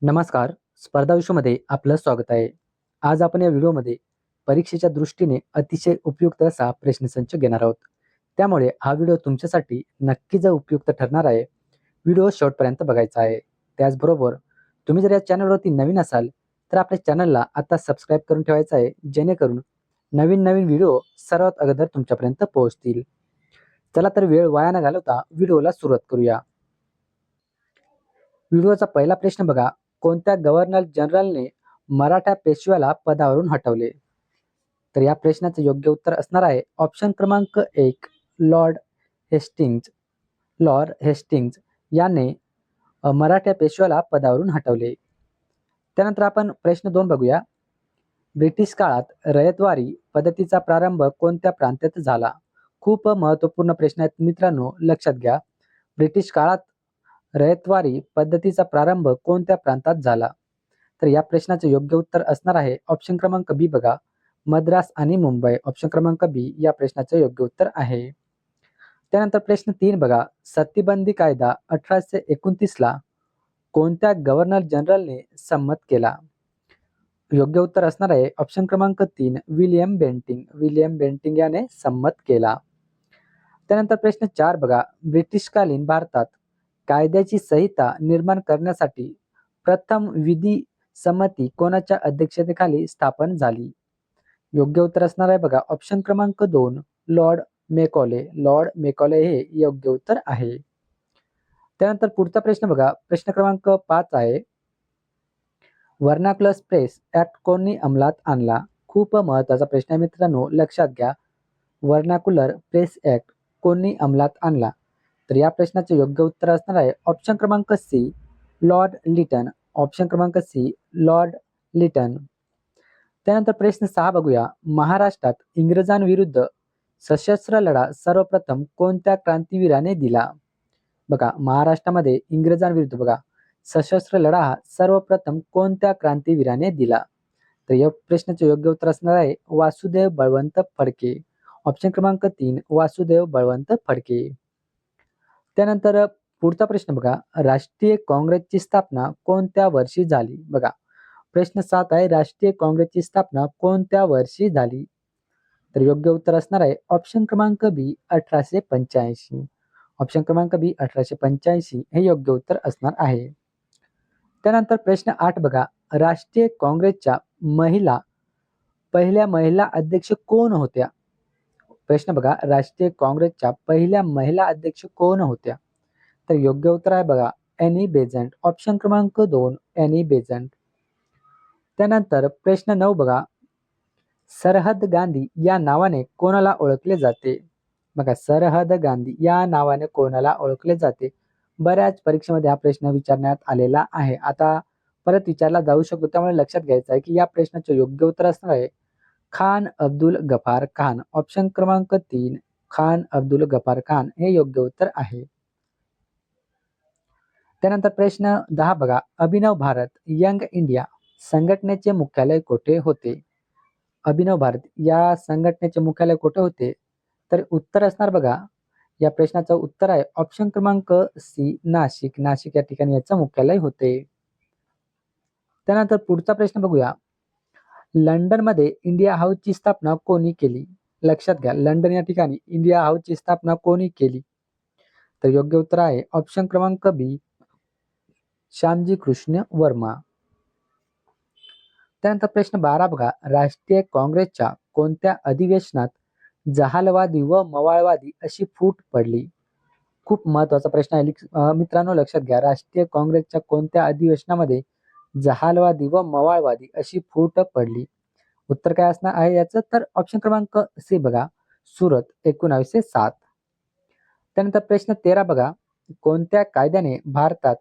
नमस्कार. स्पर्धा विश्वमध्ये आपलं स्वागत आहे. आज आपण या व्हिडिओमध्ये परीक्षेच्या दृष्टीने अतिशय उपयुक्त असा प्रश्नसंच घेणार आहोत. त्यामुळे हा व्हिडिओ तुमच्यासाठी नक्कीच उपयुक्त ठरणार आहे. व्हिडिओ शेवटपर्यंत बघायचा आहे. त्याचबरोबर तुम्ही जर या चॅनलवरती नवीन असाल तर आपल्या चॅनलला आता सबस्क्राईब करून ठेवायचं आहे, जेणेकरून नवीन नवीन व्हिडिओ सर्वात अगोदर तुमच्यापर्यंत पोहोचतील. चला तर वेळ वाया न घालवता व्हिडिओला सुरुवात करूया. व्हिडिओचा पहिला प्रश्न बघा. कोणत्या गव्हर्नर जनरलने मराठा पेशव्याला पदावरून हटवले? तर या प्रश्नाचं योग्य उत्तर असणार आहे ऑप्शन क्रमांक 1, लॉर्ड हेस्टिंग्ज. लॉर्ड हेस्टिंग्ज याने मराठा पेशव्याला पदावरून हटवले. त्यानंतर आपण प्रश्न 2 बघूया. ब्रिटिश काळात रयतवारी पद्धतीचा प्रारंभ कोणत्या प्रांतात झाला? खूप महत्त्वपूर्ण प्रश्न आहेत मित्रांनो, लक्षात घ्या. ब्रिटिश काळात रयतवारी पद्धतीचा प्रारंभ कोणत्या प्रांतात झाला? तर या प्रश्नाचे योग्य उत्तर असणार आहे ऑप्शन क्रमांक बी बघा, मद्रास आणि मुंबई. ऑप्शन क्रमांक बी या प्रश्नाचे योग्य उत्तर आहे. त्यानंतर प्रश्न 3 बघा. सतीबंदी कायदा 1829 ला कोणत्या गव्हर्नर जनरलने संमत केला? योग्य उत्तर असणार आहे ऑप्शन क्रमांक 3, विलियम बेंटिंक. विलियम बेंटिंक याने संमत केला. त्यानंतर प्रश्न 4 बघा. ब्रिटिशकालीन भारतात कायद्याची संहिता निर्माण करण्यासाठी प्रथम विधी समिती कोणाच्या अध्यक्षतेखाली स्थापन झाली? योग्य उत्तर असणार आहे बघा ऑप्शन क्रमांक 2, लॉर्ड मेकॉले. लॉर्ड मेकॉले हे योग्य उत्तर आहे. त्यानंतर पुढचा प्रश्न बघा. प्रश्न क्रमांक 5 आहे. व्हर्नाक्युलर प्रेस ऍक्ट कोणी अंमलात आणला? खूप महत्त्वाचा प्रश्न आहे मित्रांनो, लक्षात घ्या. व्हर्नाक्युलर प्रेस ऍक्ट कोणी अंमलात आणला? तर या प्रश्नाचे योग्य उत्तर असणार आहे ऑप्शन क्रमांक सी, लॉर्ड लिटन. ऑप्शन क्रमांक सी, लॉर्ड लिटन. त्यानंतर प्रश्न 6 बघूया. महाराष्ट्रात इंग्रजांविरुद्ध सशस्त्र लढा सर्वप्रथम कोणत्या क्रांतीवीराने दिला? बघा, महाराष्ट्रामध्ये इंग्रजांविरुद्ध बघा सशस्त्र लढा हा सर्वप्रथम कोणत्या क्रांतीवीराने दिला? तर या प्रश्नाचे योग्य उत्तर असणार आहे वासुदेव बळवंत फडके. ऑप्शन क्रमांक 3, वासुदेव बळवंत फडके. त्यानंतर पुढचा प्रश्न बघा. राष्ट्रीय काँग्रेसची स्थापना कोणत्या वर्षी झाली? बघा, प्रश्न 7 आहे. राष्ट्रीय काँग्रेसची स्थापना कोणत्या वर्षी झाली? तर योग्य उत्तर असणार आहे ऑप्शन क्रमांक बी, 1885. ऑप्शन क्रमांक बी 1885 हे योग्य उत्तर असणार आहे. त्यानंतर प्रश्न 8 बघा. राष्ट्रीय काँग्रेसच्या पहिल्या महिला अध्यक्ष कोण होत्या? प्रश्न बघा, राष्ट्रीय काँग्रेसच्या पहिल्या महिला अध्यक्ष कोण होत्या? तर योग्य उत्तर आहे बघा एनी बेझंट. ऑप्शन क्रमांक 2, एनी बेझंट. त्यानंतर प्रश्न 9 बघा. सरहद गांधी या नावाने कोणाला ओळखले जाते? बघा, सरहद गांधी या नावाने कोणाला ओळखले जाते? बऱ्याच परीक्षेमध्ये हा प्रश्न विचारण्यात आलेला आहे. आता परत विचारला जाऊ शकतो, त्यामुळे लक्षात घ्यायचं आहे की या प्रश्नाचे योग्य उत्तर असणार आहे खान अब्दुल गफार खान. ऑप्शन क्रमांक 3, खान अब्दुल गफार खान हे योग्य उत्तर आहे. त्यानंतर प्रश्न 10 बघा. अभिनव भारत यंग इंडिया संघटनेचे मुख्यालय कुठे होते? अभिनव भारत या संघटनेचे मुख्यालय कुठे होते? तर उत्तर असणार बघा, या प्रश्नाचं उत्तर आहे ऑप्शन क्रमांक सी, नाशिक. नाशिक या ठिकाणी याचं मुख्यालय होते. त्यानंतर पुढचा प्रश्न बघूया. लंडनमध्ये इंडिया हाऊसची स्थापना कोणी केली? लक्षात घ्या, लंडन या ठिकाणी इंडिया हाऊसची स्थापना कोणी केली? तर योग्य उत्तर आहे ऑप्शन क्रमांक बी, श्यामजी कृष्ण वर्मा. त्यानंतर प्रश्न 12 बघा. राष्ट्रीय काँग्रेसच्या कोणत्या अधिवेशनात जहालवादी व मवाळवादी अशी फूट पडली? खूप महत्वाचा प्रश्न आहे मित्रांनो, लक्षात घ्या. राष्ट्रीय काँग्रेसच्या कोणत्या अधिवेशनामध्ये जहालवादी व मवाळवादी अशी फूट पडली? उत्तर काय असणार आहे याचं? तर ऑप्शन क्रमांक सी बघा, सुरत 1907. त्यानंतर प्रश्न 13 बघा. कोणत्या कायद्याने भारतात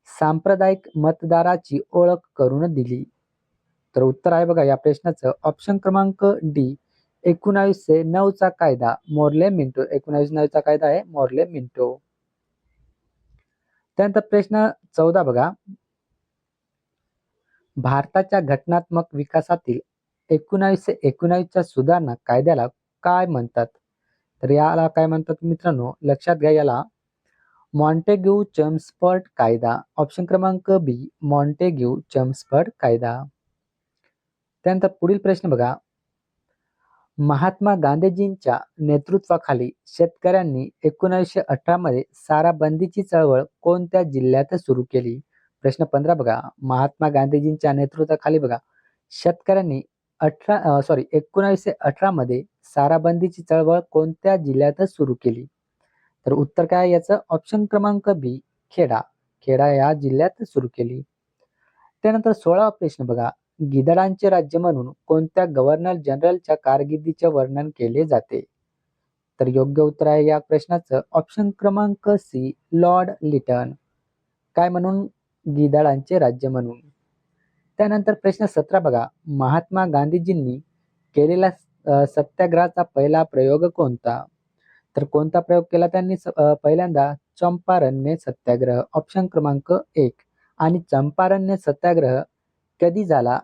सांप्रदायिक मतदाराची ओळख करून दिली? तर उत्तर आहे बघा या प्रश्नाचं ऑप्शन क्रमांक डी, 1909 चा कायदा, मोर्ले मिंटो. 1909 चा कायदा आहे मोर्ले मिंटो. त्यानंतर प्रश्न 14 बघा. भारताच्या घटनात्मक विकासातील 1919 च्या सुधारणा कायद्याला काय म्हणतात? तर याला काय म्हणतात मित्रांनो, लक्षात घ्या, याला मॉन्टेग्यू चेम्सफर्ड कायदा. ऑप्शन क्रमांक बी मॉन्टेग्यू चेम्सफर्ड कायदा. त्यानंतर पुढील प्रश्न बघा. महात्मा गांधीजींच्या नेतृत्वाखाली शेतकऱ्यांनी 1918 मध्ये सारा बंदीची चळवळ कोणत्या जिल्ह्यात सुरू केली? प्रश्न 15 बघा. महात्मा गांधीजींच्या नेतृत्वाखाली बघा शेतकऱ्यांनी 1918 मध्ये साराबंदीची चळवळ कोणत्या जिल्ह्यात सुरू केली? तर उत्तर काय याचं? ऑप्शन क्रमांक बी खेडा. खेडा या जिल्ह्यात सुरू केली. त्यानंतर 16वा प्रश्न बघा. गिधाडांचे राज्य म्हणून कोणत्या गव्हर्नर जनरलच्या कारकिर्दीचे वर्णन केले जाते? तर योग्य उत्तर आहे या प्रश्नाचं ऑप्शन क्रमांक सी लॉर्ड लिटन. काय म्हणून? गिधाडांचे राज्य म्हणून. त्यानंतर प्रश्न 17 बघा. महात्मा गांधीजींनी केलेला सत्याग्रहाचा पहिला प्रयोग कोणता? तर कोणता प्रयोग केला त्यांनी पहिल्यांदा? चंपारण्य सत्याग्रह. ऑप्शन क्रमांक 1. आणि चंपारण्य सत्याग्रह कधी झाला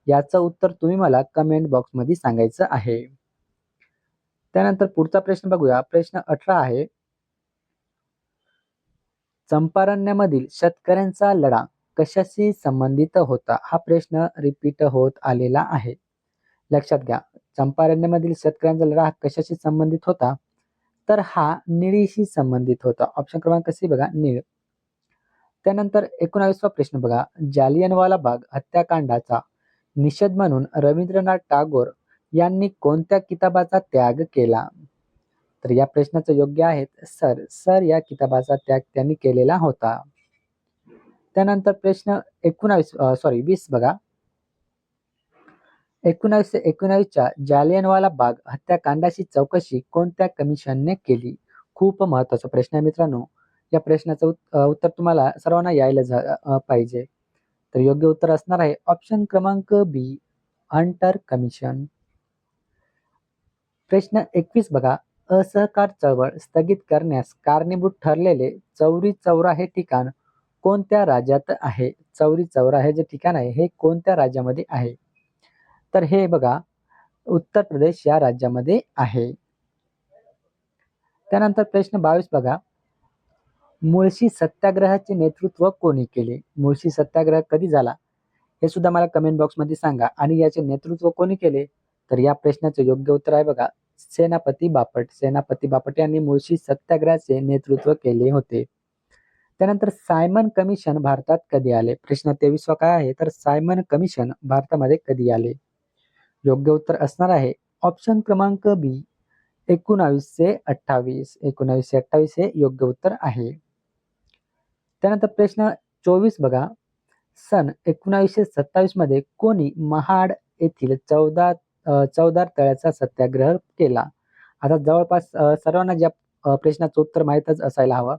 याचं उत्तर तुम्ही मला कमेंट बॉक्समध्ये सांगायचं आहे. त्यानंतर पुढचा प्रश्न बघूया. प्रश्न 18 आहे. चंपारण्यामधील शेतकऱ्यांचा लढा कशाशी संबंधित होता? हा प्रश्न रिपीट होत आलेला आहे. लक्षात घ्या. चंपारण्यामधील शेतकऱ्यांचा लढा हा कशाशी संबंधित होता? तर हा निळीशी संबंधित होता. ऑप्शन क्रमांक सी बघा निळ. त्यानंतर 19वा प्रश्न बघा. जालियनवाला बाग हत्याकांडाचा निषेध म्हणून रवींद्रनाथ टागोर यांनी कोणत्या किताबाचा त्याग केला? तर या प्रश्नाचं योग्य आहे सर. सर या किताबाचा त्याग त्यांनी केलेला होता. त्यानंतर प्रश्न 20 बघा. 1919च्या जालियनवाला बाग हत्याकांडाची चौकशी कोणत्या कमिशनने केली? खूप महत्वाचा प्रश्न आहे मित्रांनो. या प्रश्नाचं उत्तर तुम्हाला सर्वांना यायला पाहिजे. तर योग्य उत्तर असणार आहे ऑप्शन क्रमांक बी हंटर कमिशन. प्रश्न 21 बघा. असहकार चळवळ स्थगित करण्यास कारणीभूत ठरलेले चौरी चौरा हे ठिकाण कोणत्या राज्यात आहे? चौरी चौरा हे जे ठिकाण आहे हे कोणत्या राज्यामध्ये आहे? तर हे बघा उत्तर प्रदेश या राज्यामध्ये आहे. त्यानंतर प्रश्न 22 बघा. मुळशी सत्याग्रहाचे नेतृत्व कोणी केले? मुळशी सत्याग्रह कधी झाला हे सुद्धा मला कमेंट बॉक्समध्ये सांगा. आणि याचे नेतृत्व कोणी केले? तर या प्रश्नाचे योग्य उत्तर आहे बघा सेनापती बापट. सेनापती बापट यांनी मुळशी सत्याग्रहाचे नेतृत्व केले होते. त्यानंतर सायमन कमिशन भारतात कधी आले? प्रश्न 23 काय आहे? तर सायमन कमिशन भारतामध्ये कधी आले? योग्य उत्तर असणार आहे ऑप्शन क्रमांक बी 1928. 1928 हे योग्य उत्तर आहे. त्यानंतर प्रश्न 24 बघा. सन 1927 मध्ये कोणी महाड येथील चौदार तळ्याचा सत्याग्रह केला? आता जवळपास सर्वांना ज्या प्रश्नाचं उत्तर माहीतच असायला हवं.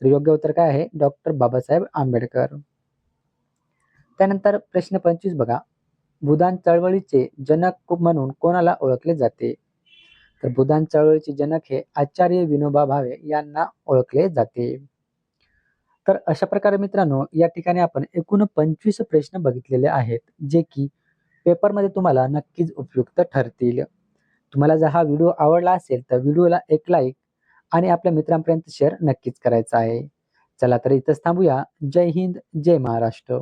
तर योग्य उत्तर काय आहे? डॉक्टर बाबासाहेब आंबेडकर. त्यानंतर प्रश्न 25 बघा. भूदान चळवळीचे जनक म्हणून कोणाला ओळखले जाते? तर भूदान चळवळीचे जनक हे आचार्य विनोबा भावे यांना ओळखले जाते. तर अशा प्रकारे मित्रांनो या ठिकाणी आपण एकूण 25 प्रश्न बघितलेले आहेत जे की पेपरमध्ये तुम्हाला नक्कीच उपयुक्त ठरतील. तुम्हाला जर हा व्हिडिओ आवडला असेल तर व्हिडिओला एक लाईक आणि आपल्या मित्रांपर्यंत शेअर नक्कीच करायचा आहे. चला तर इथंच थांबूया. जय हिंद, जय महाराष्ट्र.